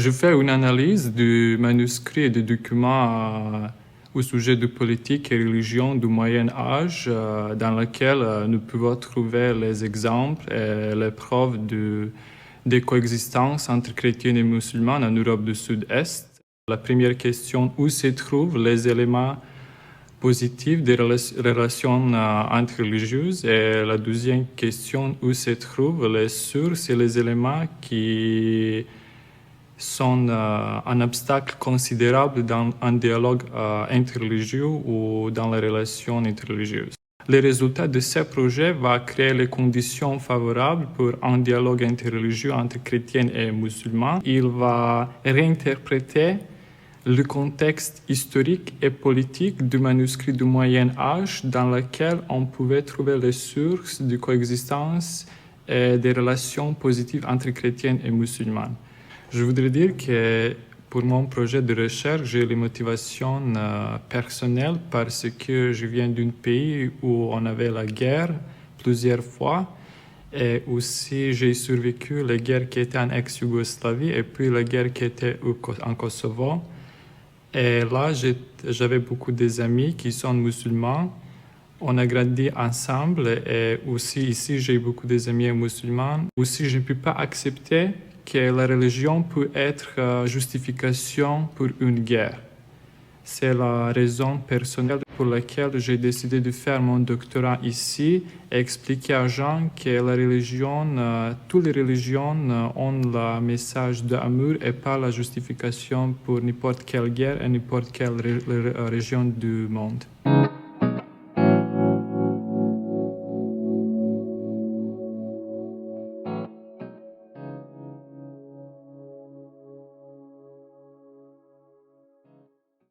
Je fais une analyse du manuscrit et des documents au sujet de politique et religion du Moyen Âge, dans lequel nous pouvons trouver les exemples et les preuves de coexistence entre chrétiens et musulmans en Europe du Sud-Est. La première question, où se trouvent les éléments positifs des relations interreligieuses? Et la deuxième question, où se trouvent les sources et les éléments qui sont un obstacle considérable dans un dialogue interreligieux ou dans les relations interreligieuses. Les résultats de ce projet vont créer les conditions favorables pour un dialogue interreligieux entre chrétiens et musulmans. Il va réinterpréter le contexte historique et politique du manuscrit du Moyen Âge dans lequel on pouvait trouver les sources de coexistence et des relations positives entre chrétiens et musulmans. Je voudrais dire que pour mon projet de recherche, j'ai les motivations personnelles parce que je viens d'un pays où on avait la guerre plusieurs fois et aussi j'ai survécu la guerre qui était en ex-Yougoslavie et puis la guerre qui était en Kosovo. Et là, j'avais beaucoup d'amis qui sont musulmans. On a grandi ensemble et aussi ici, j'ai beaucoup d'amis musulmans. Aussi, je ne peux pas accepter que la religion peut être justification pour une guerre. C'est la raison personnelle pour laquelle j'ai décidé de faire mon doctorat ici et expliquer aux gens que la religion, toutes les religions ont le message d'amour et pas la justification pour n'importe quelle guerre et n'importe quelle région du monde.